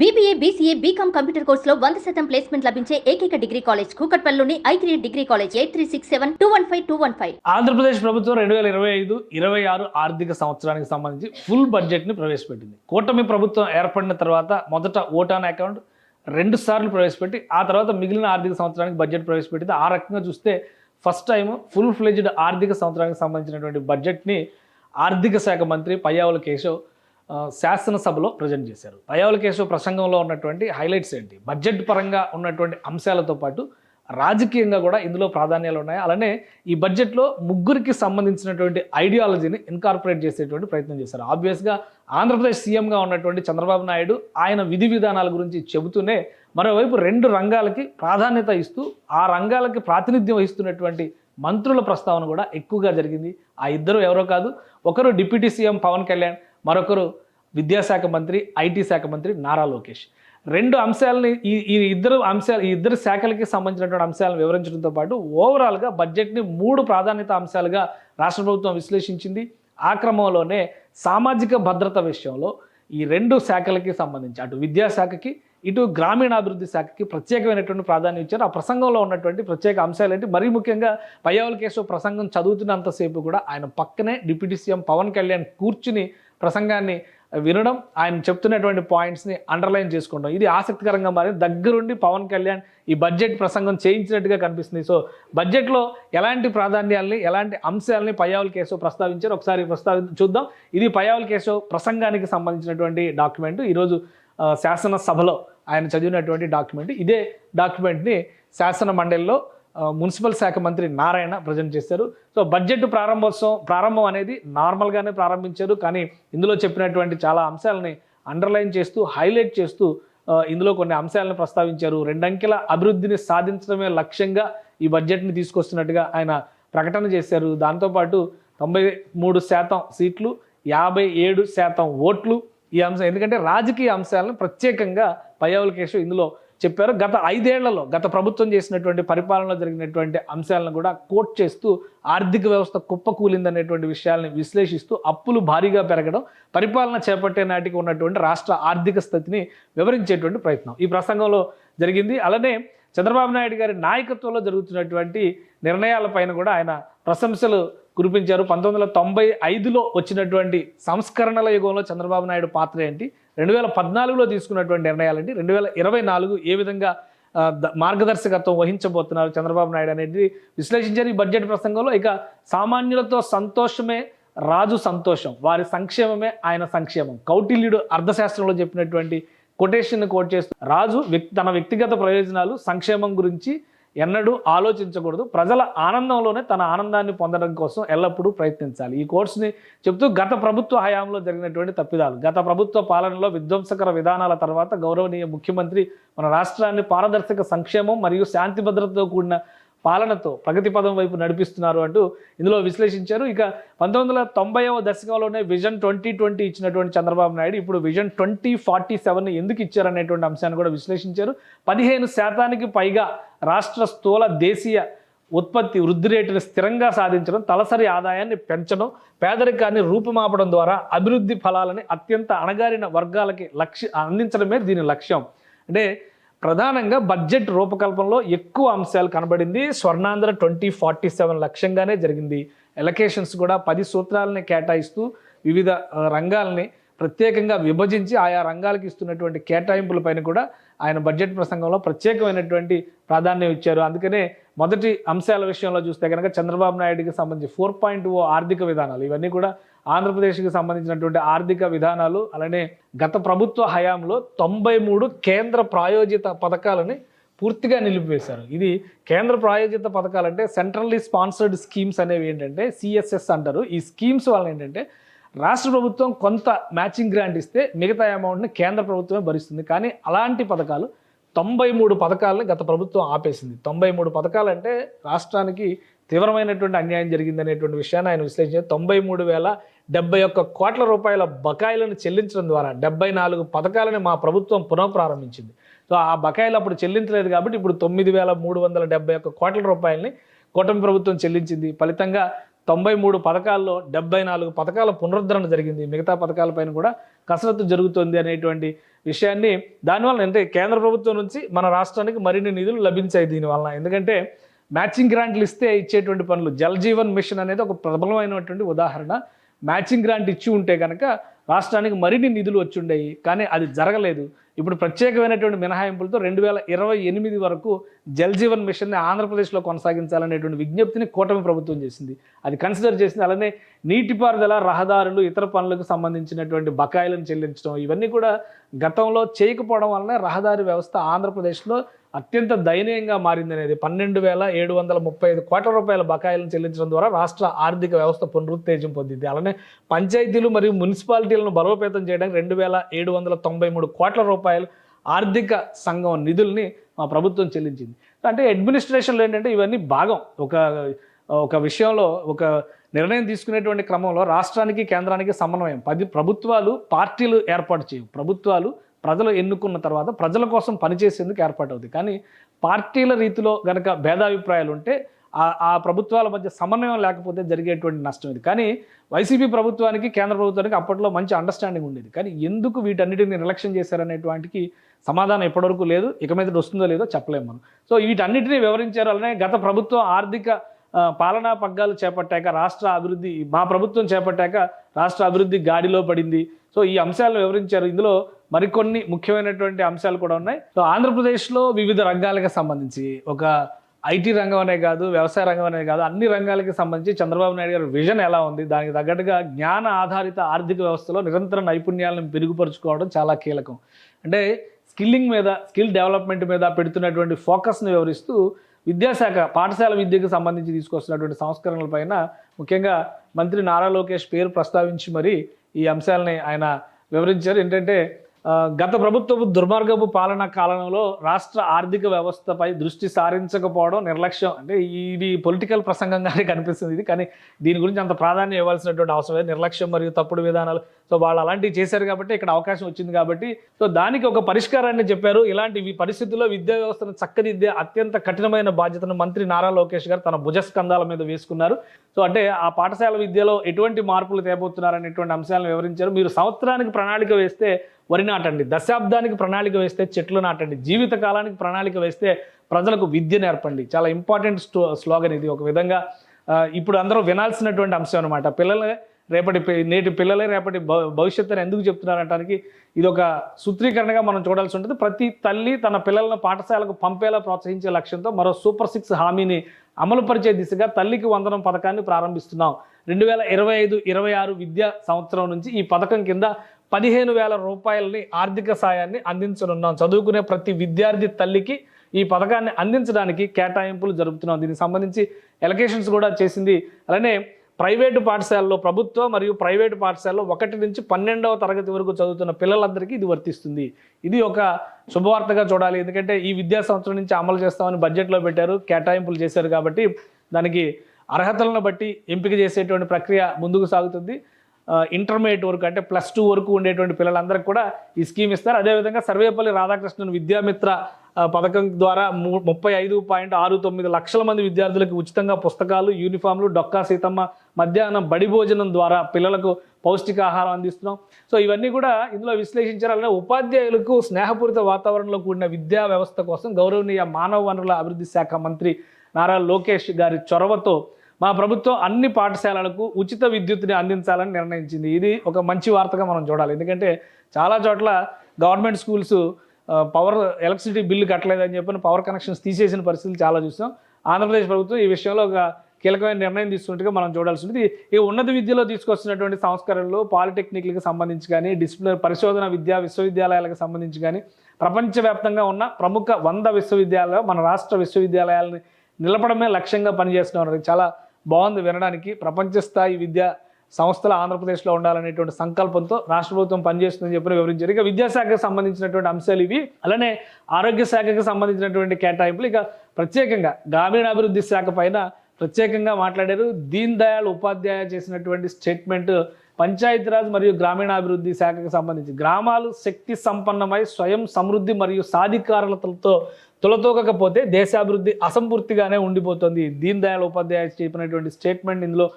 BBA, BCA, BCom computer కోర్సులో 100% placement లభించే ఏకైక degree college కూకట్పల్లిలోని I3 degree college 8367215215. Andhra Pradesh ప్రభుత్వం 2025-26 ఆర్థిక సంవత్సరానికి సంబంధించి ఫుల్ బడ్జెట్ని ప్రవేశపెట్టింది. కూటమి ప్రభుత్వం ఏర్పడిన తర్వాత మొదట ఓట్ ఆన్ అకౌంట్ 2 సార్లు ప్రవేశపెట్టి ఆ తర్వాత మిగిలిన ఆర్థిక సంవత్సరానికి బడ్జెట్ ప్రవేశపెట్టింది. ఆ రకంగా చూస్తే ఫస్ట్ టైం ఫుల్ ఫ్లెడ్జ్డ్ ఆర్థిక సంవత్సరానికి సంబంధించినటువంటి బడ్జెట్ని ఆర్థిక శాఖ మంత్రి పయ్యావుల కేశవ్ శాసనసభలో ప్రజెంట్ చేశారు. పయ్యావుల కేశవ్ ప్రసంగంలో ఉన్నటువంటి హైలైట్స్ ఏంటి, బడ్జెట్ పరంగా ఉన్నటువంటి అంశాలతో పాటు రాజకీయంగా కూడా ఇందులో ప్రాధాన్యాలు ఉన్నాయి. అలానే ఈ బడ్జెట్లో ముగ్గురికి సంబంధించినటువంటి ఐడియాలజీని ఇన్కార్పొరేట్ చేసేటువంటి ప్రయత్నం చేశారు. ఆబ్వియస్గా ఆంధ్రప్రదేశ్ సీఎంగా ఉన్నటువంటి చంద్రబాబు నాయుడు ఆయన విధి విధానాల గురించి చెబుతూనే మరోవైపు 2 రంగాలకి ప్రాధాన్యత ఇస్తూ ఆ రంగాలకి ప్రాతినిధ్యం వహిస్తున్నటువంటి మంత్రుల ప్రస్తావన కూడా ఎక్కువగా జరిగింది. ఆ ఇద్దరు ఎవరో కాదు, ఒకరు డిప్యూటీ సీఎం పవన్ కళ్యాణ్, మరొకరు విద్యాశాఖ మంత్రి, ఐటీ శాఖ మంత్రి నారా లోకేష్. 2 అంశాలని ఈ ఇద్దరు శాఖలకి సంబంధించినటువంటి అంశాలను వివరించడంతో పాటు ఓవరాల్గా బడ్జెట్ని 3 ప్రాధాన్యత అంశాలుగా రాష్ట్ర ప్రభుత్వం విశ్లేషించింది. ఆ క్రమంలోనే సామాజిక భద్రత విషయంలో ఈ 2 శాఖలకి సంబంధించి అటు విద్యాశాఖకి ఇటు గ్రామీణాభివృద్ధి శాఖకి ప్రత్యేకమైనటువంటి ప్రాధాన్యం ఇచ్చారు. ఆ ప్రసంగంలో ఉన్నటువంటి ప్రత్యేక అంశాలు ఏంటి, మరీ ముఖ్యంగా పయ్యావుల కేశవ్ ప్రసంగం చదువుతున్నంతసేపు కూడా ఆయన పక్కనే డిప్యూటీ సీఎం పవన్ కళ్యాణ్ కూర్చుని ప్రసంగాన్ని వినడం, ఆయన చెప్తున్నటువంటి పాయింట్స్ని అండర్లైన్ చేసుకోవడం, ఇది ఆసక్తికరంగా మారి దగ్గరుండి పవన్ కళ్యాణ్ ఈ బడ్జెట్ ప్రసంగం చేయించినట్టుగా కనిపిస్తుంది. సో బడ్జెట్లో ఎలాంటి ప్రాధాన్యాల్ని ఎలాంటి అంశాలని పయ్యావుల కేశవ్ ప్రస్తావించారు ఒకసారి చూద్దాం. ఇది పయ్యావుల కేశవ్ ప్రసంగానికి సంబంధించినటువంటి డాక్యుమెంట్. ఈరోజు శాసనసభలో ఆయన చదివినటువంటి డాక్యుమెంట్. ఇదే డాక్యుమెంట్ని శాసన మండలిలో మున్సిపల్ శాఖ మంత్రి నారాయణ ప్రజెంట్ చేశారు. సో బడ్జెట్ ప్రారంభం అనేది నార్మల్గానే ప్రారంభించారు, కానీ ఇందులో చెప్పినటువంటి చాలా అంశాలని అండర్లైన్ చేస్తూ హైలైట్ చేస్తూ ఇందులో కొన్ని అంశాలను ప్రస్తావించారు. 2 అంకెల అభివృద్ధిని సాధించడమే లక్ష్యంగా ఈ బడ్జెట్ని తీసుకొస్తున్నట్టుగా ఆయన ప్రకటన చేశారు. దాంతోపాటు 93% సీట్లు, 57% ఓట్లు ఈ అంశం, ఎందుకంటే రాజకీయ అంశాలను ప్రత్యేకంగా పయ్యావుల కేశవ్ ఇందులో చెప్పారు. గత 5 ఏళ్లలో గత ప్రభుత్వం చేసినటువంటి పరిపాలనలో జరిగినటువంటి అంశాలను కూడా కోట్ చేస్తూ ఆర్థిక వ్యవస్థ కుప్పకూలిందనేటువంటి విషయాల్ని విశ్లేషిస్తూ అప్పులు భారీగా పెరగడం, పరిపాలన చేపట్టే నాటికి ఉన్నటువంటి రాష్ట్ర ఆర్థిక స్థితిని వివరించేటువంటి ప్రయత్నం ఈ ప్రసంగంలో జరిగింది. అలానే చంద్రబాబు నాయుడు గారి నాయకత్వంలో జరుగుతున్నటువంటి నిర్ణయాలపైన కూడా ఆయన ప్రశంసలు కురిపించారు. 1995లో వచ్చినటువంటి సంస్కరణల యుగంలో చంద్రబాబు నాయుడు పాత్ర ఏంటి, 2014లో తీసుకున్నటువంటి నిర్ణయాలేంటి, 2024 ఏ విధంగా మార్గదర్శకత్వం వహించబోతున్నారు చంద్రబాబు నాయుడు అనేది విశ్లేషించారు ఈ బడ్జెట్ ప్రసంగంలో. ఇక సామాన్యులతో సంతోషమే రాజు సంతోషం, వారి సంక్షేమమే ఆయన సంక్షేమం, కౌటిల్యుడు అర్థశాస్త్రంలో చెప్పినటువంటి కొటేషన్ కోట్ చేస్తూ రాజు తన వ్యక్తిగత ప్రయోజనాలు సంక్షేమం గురించి ఎన్నడూ ఆలోచించకూడదు, ప్రజల ఆనందంలోనే తన ఆనందాన్ని పొందడం కోసం ఎల్లప్పుడూ ప్రయత్నించాలి. ఈ కోర్సుని చెప్తూ గత ప్రభుత్వ హయాంలో జరిగినటువంటి తప్పిదాలు, గత ప్రభుత్వ పాలనలో విధ్వంసకర విధానాల తర్వాత గౌరవనీయ ముఖ్యమంత్రి మన రాష్ట్రాన్ని పారదర్శక సంక్షేమం మరియు శాంతి భద్రతతో కూడిన పాలనతో ప్రగతి పదం వైపు నడిపిస్తున్నారు అంటూ ఇందులో విశ్లేషించారు. ఇక 1990వ దశకంలోనే విజన్ 2020 ఇచ్చినటువంటి చంద్రబాబు నాయుడు ఇప్పుడు విజన్ 2047 ఎందుకు ఇచ్చారనేటువంటి అంశాన్ని కూడా విశ్లేషించారు. 15% పైగా రాష్ట్ర స్థూల దేశీయ ఉత్పత్తి వృద్ధి రేటును స్థిరంగా సాధించడం, తలసరి ఆదాయాన్ని పెంచడం, పేదరికాన్ని రూపుమాపడం ద్వారా అభివృద్ధి ఫలాలని అత్యంత అణగారిన వర్గాలకి అందించడమే దీని లక్ష్యం. అంటే ప్రధానంగా బడ్జెట్ రూపకల్పనలో ఎక్కువ అంశాలు కనబడింది. స్వర్ణాంధ్ర 2047 లక్ష్యంగానే జరిగింది. ఎలకేషన్స్ కూడా 10 సూత్రాలని కేటాయిస్తూ వివిధ రంగాలని ప్రత్యేకంగా విభజించి ఆయా రంగాలకు ఇస్తున్నటువంటి కేటాయింపులపైన కూడా ఆయన బడ్జెట్ ప్రసంగంలో ప్రత్యేకమైనటువంటి ప్రాధాన్యం ఇచ్చారు. అందుకనే మొదటి అంశాల విషయంలో చూస్తే కనుక చంద్రబాబు నాయుడికి సంబంధించి 4.0 ఆర్థిక విధానాలు, ఇవన్నీ కూడా ఆంధ్రప్రదేశ్కి సంబంధించినటువంటి ఆర్థిక విధానాలు. అలానే గత ప్రభుత్వ హయాంలో 93 కేంద్ర ప్రాయోజిత పథకాలని పూర్తిగా నిలిపివేశారు. ఇది కేంద్ర ప్రాయోజిత పథకాలంటే సెంట్రల్లీ స్పాన్సర్డ్ స్కీమ్స్ అనేవి ఏంటంటే CSS అంటారు. ఈ స్కీమ్స్ వల్ల ఏంటంటే రాష్ట్ర ప్రభుత్వం కొంత మ్యాచింగ్ గ్రాంట్ ఇస్తే మిగతా అమౌంట్ని కేంద్ర ప్రభుత్వమే భరిస్తుంది. కానీ అలాంటి పథకాలు 93 పథకాలని గత ప్రభుత్వం ఆపేసింది. 93 పథకాలు అంటే రాష్ట్రానికి తీవ్రమైనటువంటి అన్యాయం జరిగిందనేటువంటి విషయాన్ని ఆయన విశ్లేషించారు. 93,071 కోట్ల రూపాయల బకాయిలను చెల్లించడం ద్వారా 74 పథకాలని మా ప్రభుత్వం పునఃప్రారంభించింది. సో ఆ బకాయిలు అప్పుడు చెల్లించలేదు కాబట్టి ఇప్పుడు 9,371 కోట్ల రూపాయలని కూటమి ప్రభుత్వం చెల్లించింది. ఫలితంగా 93 పథకాల్లో 74 పథకాల పునరుద్ధరణ జరిగింది. మిగతా పథకాలపైన కూడా కసరత్తు జరుగుతుంది అనేటువంటి విషయాన్ని దానివల్ల అంటే కేంద్ర ప్రభుత్వం నుంచి మన రాష్ట్రానికి మరిన్ని నిధులు లభించాయి దీనివల్ల. ఎందుకంటే మ్యాచింగ్ గ్రాంట్లు ఇస్తే ఇచ్చేటువంటి పనులు, జల్ జీవన్ మిషన్ అనేది ఒక ప్రబలమైనటువంటి ఉదాహరణ. మ్యాచింగ్ గ్రాంట్ ఇచ్చి ఉంటే కనుక రాష్ట్రానికి మరిన్ని నిధులు వచ్చి ఉండేవి, కానీ అది జరగలేదు. ఇప్పుడు ప్రత్యేకమైనటువంటి మినహాయింపులతో 2028 వరకు జల్ జీవన్ మిషన్ని ఆంధ్రప్రదేశ్లో కొనసాగించాలనేటువంటి విజ్ఞప్తిని కూటమి ప్రభుత్వం చేసింది, అది కన్సిడర్ చేసింది. అలానే నీటిపారుదల, రహదారులు, ఇతర పనులకు సంబంధించినటువంటి బకాయిలను చెల్లించడం, ఇవన్నీ కూడా గతంలో చేయకపోవడం వలన రహదారి వ్యవస్థ ఆంధ్రప్రదేశ్లో అత్యంత దయనీయంగా మారిందనేది. 12,735 కోట్ల రూపాయల బకాయిలను చెల్లించడం ద్వారా రాష్ట్ర ఆర్థిక వ్యవస్థ పునరుత్తేజం పొందింది. అలానే పంచాయతీలు మరియు మున్సిపాలిటీలను బలోపేతం చేయడానికి 2,793 కోట్ల రూపాయలు ఆర్థిక సంఘం నిధుల్ని మా ప్రభుత్వం చెల్లించింది. అంటే అడ్మినిస్ట్రేషన్లో ఏంటంటే ఇవన్నీ భాగం. ఒక విషయంలో ఒక నిర్ణయం తీసుకునేటువంటి క్రమంలో రాష్ట్రానికి కేంద్రానికి సమన్వయం. ప్రభుత్వాలు పార్టీలు ఏర్పాటు చేయవు, ప్రభుత్వాలు ప్రజలు ఎన్నుకున్న తర్వాత ప్రజల కోసం పనిచేసేందుకు ఏర్పాటు అవుతుంది. కానీ పార్టీల రీతిలో కనుక భేదాభిప్రాయాలు ఉంటే ఆ ప్రభుత్వాల మధ్య సమన్వయం లేకపోతే జరిగేటువంటి నష్టం ఇది. కానీ వైసీపీ ప్రభుత్వానికి కేంద్ర ప్రభుత్వానికి అప్పట్లో మంచి అండర్స్టాండింగ్ ఉండేది. కానీ ఎందుకు వీటన్నిటిని నిర్లక్ష్యం చేశారనేటువంటికి సమాధానం ఎప్పటివరకు లేదు. ఇక మీద వస్తుందో లేదో చెప్పలేము మనం. సో వీటన్నిటిని వివరించారు. అలానే గత ప్రభుత్వం ఆర్థిక పాలనా పగ్గాలు చేపట్టాక రాష్ట్ర అభివృద్ధి, మా ప్రభుత్వం చేపట్టాక రాష్ట్ర అభివృద్ధి గాడిలో పడింది. సో ఈ అంశాలను వివరించారు. ఇందులో మరికొన్ని ముఖ్యమైనటువంటి అంశాలు కూడా ఉన్నాయి. సో ఆంధ్రప్రదేశ్లో వివిధ రంగాలకు సంబంధించి, ఒక ఐటీ రంగం అనే కాదు, వ్యవసాయ రంగం అనే కాదు, అన్ని రంగాలకి సంబంధించి చంద్రబాబు నాయుడు గారి విజన్ ఎలా ఉంది, దానికి తగ్గట్టుగా జ్ఞాన ఆధారిత ఆర్థిక వ్యవస్థలో నిరంతర నైపుణ్యాలను మెరుగుపరుచుకోవడం చాలా కీలకం. అంటే స్కిల్లింగ్ మీద, స్కిల్ డెవలప్మెంట్ మీద పెడుతున్నటువంటి ఫోకస్ని వివరిస్తూ విద్యాశాఖ పాఠశాల విద్యకు సంబంధించి తీసుకొస్తున్నటువంటి సంస్కరణలపైన ముఖ్యంగా మంత్రి నారా లోకేష్ పేరు ప్రస్తావించి మరి ఈ అంశాలని ఆయన వివరించారు. ఏంటంటే గత ప్రభుత్వపు దుర్మార్గపు పాలనా కాలంలో రాష్ట్ర ఆర్థిక వ్యవస్థపై దృష్టి సారించకపోవడం నిర్లక్ష్యం. అంటే ఇది పొలిటికల్ ప్రసంగంగానే కనిపిస్తుంది ఇది, కానీ దీని గురించి అంత ప్రాధాన్యం ఇవ్వాల్సినటువంటి అవసరం లేదు. నిర్లక్ష్యం మరియు తప్పుడు విధానాలు, సో వాళ్ళు అలాంటివి చేశారు కాబట్టి ఇక్కడ అవకాశం వచ్చింది కాబట్టి, సో దానికి ఒక పరిష్కారాన్ని చెప్పారు. ఇలాంటి పరిస్థితుల్లో విద్యా వ్యవస్థను చక్కదిద్దే అత్యంత కఠినమైన బాధ్యతను మంత్రి నారా లోకేష్ గారు తన భుజస్కంధాల మీద వేసుకున్నారు. సో అంటే ఆ పాఠశాల విద్యలో ఎటువంటి మార్పులు తేబోతున్నారనేటువంటి అంశాలను వివరించారు. మీరు సంవత్సరానికి ప్రణాళిక వేస్తే వరి నాటండి, దశాబ్దానికి ప్రణాళిక వేస్తే చెట్లు నాటండి, జీవిత కాలానికి ప్రణాళిక వేస్తే ప్రజలకు విద్య నేర్పండి. చాలా ఇంపార్టెంట్ స్లోగన్ ఇది. ఒక విధంగా ఇప్పుడు అందరూ వినాల్సినటువంటి అంశం అనమాట. నేటి పిల్లలే రేపటి భవిష్యత్తుని ఎందుకు చెప్తున్నారంటానికి ఇది ఒక సూత్రీకరణగా మనం చూడాల్సి ఉంటుంది. ప్రతి తల్లి తన పిల్లలను పాఠశాలకు పంపేలా ప్రోత్సహించే లక్ష్యంతో మరో సూపర్ 6 హామీని అమలుపరిచే దిశగా తల్లికి వందనం పథకాన్ని ప్రారంభిస్తున్నాం. 2025-26 విద్యా సంవత్సరం నుంచి ఈ పథకం కింద 15,000 రూపాయలని ఆర్థిక సాయాన్ని అందించనున్నాం. చదువుకునే ప్రతి విద్యార్థి తల్లికి ఈ పథకాన్ని అందించడానికి కేటాయింపులు జరుపుతున్నాం. దీనికి సంబంధించి ఎలకేషన్స్ కూడా చేసింది. అలానే ప్రైవేటు పాఠశాలలో, ప్రభుత్వ మరియు ప్రైవేటు పాఠశాలలో 1 నుంచి 12వ తరగతి వరకు చదువుతున్న పిల్లలందరికీ ఇది వర్తిస్తుంది. ఇది ఒక శుభవార్తగా చూడాలి. ఎందుకంటే ఈ విద్యా సంవత్సరం నుంచి అమలు చేస్తామని బడ్జెట్లో పెట్టారు, కేటాయింపులు చేశారు కాబట్టి దానికి అర్హతలను బట్టి ఎంపిక చేసేటువంటి ప్రక్రియ ముందుకు సాగుతుంది. ఇంటర్మీడియట్ వరకు అంటే +2 వరకు ఉండేటువంటి పిల్లలందరికీ కూడా ఈ స్కీమ్ ఇస్తారు. అదేవిధంగా సర్వేపల్లి రాధాకృష్ణన్ విద్యామిత్ర పథకం ద్వారా 35.69 లక్షల మంది విద్యార్థులకు ఉచితంగా పుస్తకాలు, యూనిఫామ్లు, డొక్కా సీతమ్మ మధ్యాహ్నం బడి భోజనం ద్వారా పిల్లలకు పౌష్టికాహారం అందిస్తున్నాం. సో ఇవన్నీ కూడా ఇందులో విశ్లేషించారు. అలానే ఉపాధ్యాయులకు స్నేహపూరిత వాతావరణంలో కూడిన విద్యా వ్యవస్థ కోసం గౌరవనీయ మానవ వనరుల అభివృద్ధి శాఖ మంత్రి నారా లోకేష్ గారి చొరవతో మా ప్రభుత్వం అన్ని పాఠశాలలకు ఉచిత విద్యుత్తుని అందించాలని నిర్ణయించింది. ఇది ఒక మంచి వార్తగా మనం చూడాలి. ఎందుకంటే చాలా చోట్ల గవర్నమెంట్ స్కూల్స్ ఎలక్ట్రిసిటీ బిల్లు కట్టలేదని చెప్పిన పవర్ కనెక్షన్స్ తీసేసిన పరిస్థితులు చాలా చూసాం. ఆంధ్రప్రదేశ్ ప్రభుత్వం ఈ విషయంలో ఒక కీలకమైన నిర్ణయం తీసుకున్నట్టుగా మనం చూడాల్సి ఉంటుంది. ఈ ఉన్నత విద్యలో తీసుకొస్తున్నటువంటి సంస్కరణలు పాలిటెక్నిక్లకు సంబంధించి కానీ, డిసిప్లినరీ పరిశోధన విశ్వవిద్యాలయాలకు సంబంధించి కానీ, ప్రపంచవ్యాప్తంగా ఉన్న ప్రముఖ 100 విశ్వవిద్యాలయాలు మన రాష్ట్ర విశ్వవిద్యాలయాలని నిలపడమే లక్ష్యంగా పనిచేస్తున్నారు. చాలా బాగుంది వినడానికి. ప్రపంచ స్థాయి విద్యా సంస్థలు ఆంధ్రప్రదేశ్లో ఉండాలనేటువంటి సంకల్పంతో రాష్ట్ర ప్రభుత్వం పనిచేస్తుందని చెప్పి వివరించారు. ఇక విద్యాశాఖకు సంబంధించినటువంటి అంశాలు ఇవి. అలానే ఆరోగ్య శాఖకు సంబంధించినటువంటి కేటాయింపులు. ఇక ప్రత్యేకంగా గ్రామీణాభివృద్ధి శాఖ పైన ప్రత్యేకంగా మాట్లాడారు. దీన్ దయాళ్ ఉపాధ్యాయ చేసినటువంటి స్టేట్మెంట్ పంచాయతీరాజ్ మరియు గ్రామీణాభివృద్ధి శాఖకు సంబంధించి గ్రామాలు శక్తి సంపన్నమై స్వయం సమృద్ధి మరియు సాధికారతలతో తొలతూగకపోతే దేశాభివృద్ధి అసంపూర్తిగానే ఉండిపోతుంది. దీన్ దయాళ్ ఉపాధ్యాయ చెప్పినటువంటి స్టేట్మెంట్ ఇందులో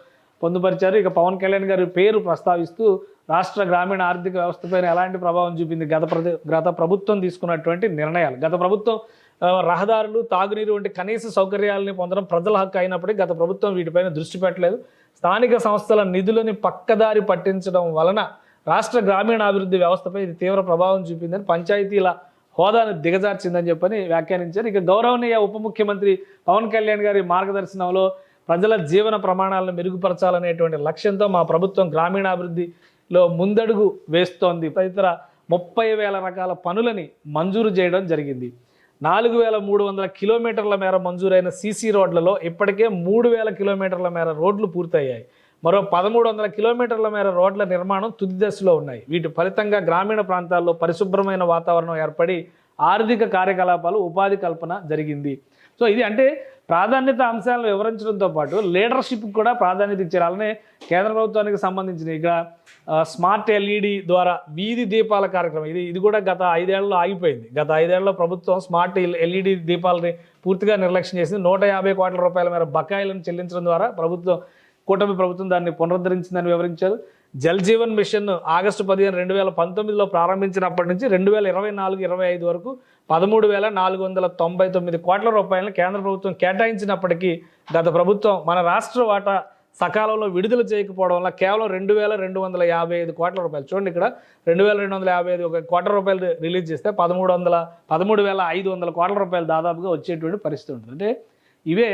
పొందుపరిచారు. ఇక పవన్ కళ్యాణ్ గారి పేరు ప్రస్తావిస్తూ రాష్ట్ర గ్రామీణ ఆర్థిక వ్యవస్థపైన ఎలాంటి ప్రభావం చూపింది గత ప్రభుత్వం తీసుకున్నటువంటి నిర్ణయాలు. గత ప్రభుత్వం రహదారులు, తాగునీరు వంటి కనీస సౌకర్యాలని పొందడం ప్రజల హక్కు అయినప్పటికీ గత ప్రభుత్వం వీటిపైన దృష్టి పెట్టలేదు. స్థానిక సంస్థల నిధులని పక్కదారి పట్టించడం వలన రాష్ట్ర గ్రామీణాభివృద్ధి వ్యవస్థపై ఇది తీవ్ర ప్రభావం చూపిందని, పంచాయతీల హోదాను దిగజార్చిందని చెప్పని వ్యాఖ్యానించారు. ఇక గౌరవనీయ ఉప ముఖ్యమంత్రి పవన్ కళ్యాణ్ గారి మార్గదర్శనంలో ప్రజల జీవన ప్రమాణాలను మెరుగుపరచాలనేటువంటి లక్ష్యంతో మా ప్రభుత్వం గ్రామీణాభివృద్ధిలో ముందడుగు వేస్తోంది. తదితర 30,000 రకాల పనులని మంజూరు చేయడం జరిగింది. 4,300 కిలోమీటర్ల మేర మంజూరైన సీసీ రోడ్లలో ఇప్పటికే 3,000 కిలోమీటర్ల మేర రోడ్లు పూర్తయ్యాయి. మరో 1,300 కిలోమీటర్ల మేర రోడ్ల నిర్మాణం తుది దశలో ఉన్నాయి. వీటి ఫలితంగా గ్రామీణ ప్రాంతాల్లో పరిశుభ్రమైన వాతావరణం ఏర్పడి ఆర్థిక కార్యకలాపాలు, ఉపాధి కల్పన జరిగింది. సో ఇది అంటే ప్రాధాన్యత అంశాలను వివరించడంతో పాటు లీడర్షిప్ కూడా ప్రాధాన్యత ఇచ్చారు. అలానే కేంద్ర ప్రభుత్వానికి సంబంధించిన ఇక స్మార్ట్ ఎల్ఈడి ద్వారా వీధి దీపాల కార్యక్రమం, ఇది కూడా గత 5 ఏళ్లలో ఆగిపోయింది. గత 5 ఏళ్లలో ప్రభుత్వం స్మార్ట్ ఎల్ఈడి దీపాలని పూర్తిగా నిర్లక్ష్యం చేసింది. 150 కోట్ల రూపాయల మేర బకాయిలను చెల్లించడం ద్వారా కూటమి ప్రభుత్వం దాన్ని పునరుద్ధరించిందని వివరించారు. జల్ జీవన్ మిషన్ ఆగస్టు 15, 2019లో ప్రారంభించినప్పటి నుంచి 2024-25 వరకు 13,499 కోట్ల రూపాయలను కేంద్ర ప్రభుత్వం కేటాయించినప్పటికీ గత ప్రభుత్వం మన రాష్ట్ర వాటా సకాలంలో విడుదల చేయకపోవడం వల్ల కేవలం 2,255 కోట్ల రూపాయలు, చూడండి ఇక్కడ 2,255 కోట్ల రూపాయలు రిలీజ్ చేస్తే 13,500 కోట్ల రూపాయలు దాదాపుగా వచ్చేటువంటి పరిస్థితి ఉంటుంది. అంటే ఇవే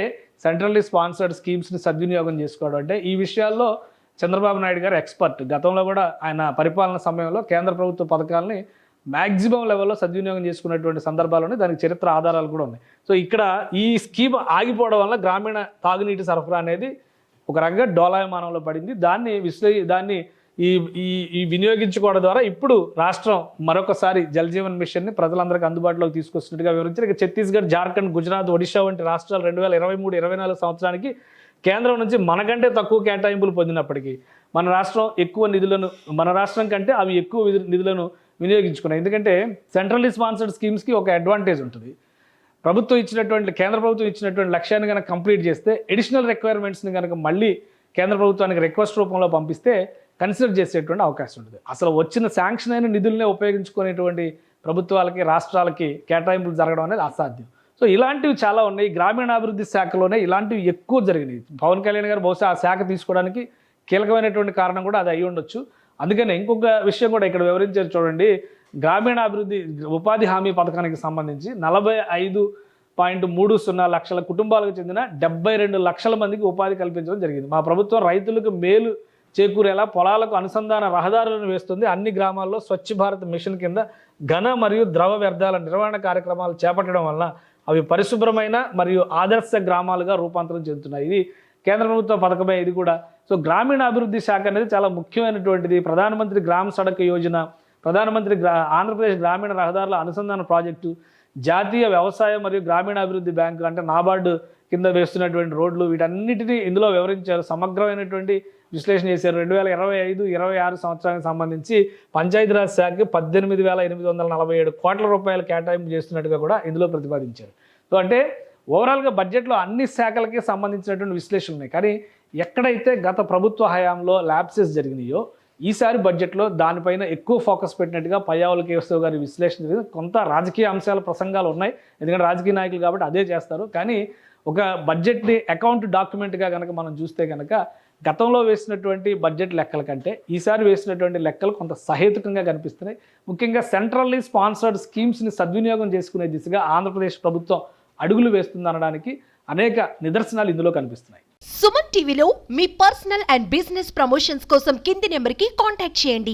సెంట్రల్లీ స్పాన్సర్డ్ స్కీమ్స్ని సద్వినియోగం చేసుకోవడం. అంటే ఈ విషయాల్లో చంద్రబాబు నాయుడు గారు ఎక్స్పర్ట్. గతంలో కూడా ఆయన పరిపాలన సమయంలో కేంద్ర ప్రభుత్వ పథకాలని మ్యాక్సిమం లెవెల్లో సద్వినియోగం చేసుకున్నటువంటి సందర్భాలు దానికి చరిత్ర ఆధారాలు కూడా ఉన్నాయి. సో ఇక్కడ ఈ స్కీమ్ ఆగిపోవడం వల్ల గ్రామీణ తాగునీటి సరఫరా అనేది ఒక రకంగా డోలాయమానంలో పడింది. దాన్ని ఈ వినియోగించుకోవడం ద్వారా ఇప్పుడు రాష్ట్రం మరొకసారి జల్ జీవన్ మిషన్ని ప్రజలందరికీ అందుబాటులోకి తీసుకొస్తున్నట్టుగా వివరించారు. ఇక ఛత్తీస్గఢ్, జార్ఖండ్, గుజరాత్, ఒడిషా వంటి రాష్ట్రాలు 2023-24 సంవత్సరానికి కేంద్రం నుంచి మనకంటే తక్కువ కేటాయింపులు పొందినప్పటికీ మన రాష్ట్రం కంటే అవి ఎక్కువ నిధులను వినియోగించుకున్నాయి. ఎందుకంటే సెంట్రల్లీ స్పాన్సర్డ్ స్కీమ్స్కి ఒక అడ్వాంటేజ్ ఉంటుంది. కేంద్ర ప్రభుత్వం ఇచ్చినటువంటి లక్ష్యాన్ని కనుక కంప్లీట్ చేస్తే ఎడిషనల్ రిక్వైర్మెంట్స్ని కనుక మళ్ళీ కేంద్ర ప్రభుత్వానికి రిక్వెస్ట్ రూపంలో పంపిస్తే కన్సిడర్ చేసేటువంటి అవకాశం ఉంటుంది. అసలు వచ్చిన శాంక్షన్ అయిన నిధులనే ఉపయోగించుకునేటువంటి ప్రభుత్వాలకి, రాష్ట్రాలకి కేటాయింపులు జరగడం అనేది అసాధ్యం. సో ఇలాంటివి చాలా ఉన్నాయి. గ్రామీణాభివృద్ధి శాఖలోనే ఇలాంటివి ఎక్కువ జరిగినాయి. పవన్ కళ్యాణ్ గారు బహుశా ఆ శాఖ తీసుకోవడానికి కీలకమైనటువంటి కారణం కూడా అది అయి ఉండొచ్చు. అందుకనే ఇంకొక విషయం కూడా ఇక్కడ వివరించారు చూడండి. గ్రామీణాభివృద్ధి ఉపాధి హామీ పథకానికి సంబంధించి 45.30 లక్షల కుటుంబాలకు చెందిన 72 లక్షల మందికి ఉపాధి కల్పించడం జరిగింది. మా ప్రభుత్వం రైతులకు మేలు చేకూరేలా పొలాలకు అనుసంధాన రహదారులను వేస్తుంది. అన్ని గ్రామాల్లో స్వచ్ఛ భారత్ మిషన్ కింద ఘన మరియు ద్రవ వ్యర్థాల నిర్వహణ కార్యక్రమాలు చేపట్టడం వల్ల అవి పరిశుభ్రమైన మరియు ఆదర్శ గ్రామాలుగా రూపాంతరం చెందుతున్నాయి. ఇది కేంద్ర ప్రభుత్వ పథకమే ఇది కూడా. సో గ్రామీణాభివృద్ధి శాఖ అనేది చాలా ముఖ్యమైనటువంటిది. ప్రధానమంత్రి గ్రామ సడక్ యోజన, ప్రధానమంత్రి ఆంధ్రప్రదేశ్ గ్రామీణ రహదారుల అనుసంధాన ప్రాజెక్టు, జాతీయ వ్యవసాయ మరియు గ్రామీణాభివృద్ధి బ్యాంకు అంటే నాబార్డు కింద వేస్తున్నటువంటి రోడ్లు, వీటన్నిటినీ ఇందులో వివరించారు. సమగ్రమైనటువంటి విశ్లేషణ చేశారు. 2025-26 సంవత్సరానికి సంబంధించి పంచాయతీరాజ్ శాఖకి 18,847 కోట్ల రూపాయలు కేటాయింపు చేస్తున్నట్టుగా కూడా ఇందులో ప్రతిపాదించారు. సో అంటే ఓవరాల్గా బడ్జెట్లో అన్ని శాఖలకి సంబంధించినటువంటి విశ్లేషణలు ఉన్నాయి. కానీ ఎక్కడైతే గత ప్రభుత్వ హయాంలో ల్యాప్సెస్ జరిగినాయో ఈసారి బడ్జెట్లో దానిపైన ఎక్కువ ఫోకస్ పెట్టినట్టుగా పయ్యావుల కేశవ్ గారి విశ్లేషణ జరిగింది. కొంత రాజకీయ అంశాల ప్రసంగాలు ఉన్నాయి, ఎందుకంటే రాజకీయ నాయకులు కాబట్టి అదే చేస్తారు. కానీ ఒక బడ్జెట్ని అకౌంట్ డాక్యుమెంట్గా కనుక మనం చూస్తే కనుక గతంలో వేసినటువంటి బడ్జెట్ లెక్కల కంటే ఈసారి వేసినటువంటి లెక్కలు కొంత సహేతుకంగా కనిపిస్తున్నాయి. ముఖ్యంగా సెంట్రల్లీ స్పాన్సర్డ్ స్కీమ్స్ని సద్వినియోగం చేసుకునే దిశగా ఆంధ్రప్రదేశ్ ప్రభుత్వం అడుగులు వేస్తుందనడానికి అనేక నిదర్శనాలు ఇందులో కనిపిస్తున్నాయి. సుమన్ టీవీలో మీ పర్సనల్ అండ్ బిజినెస్ ప్రమోషన్స్ కోసం కింది నెంబర్కి కాంటాక్ట్ చేయండి.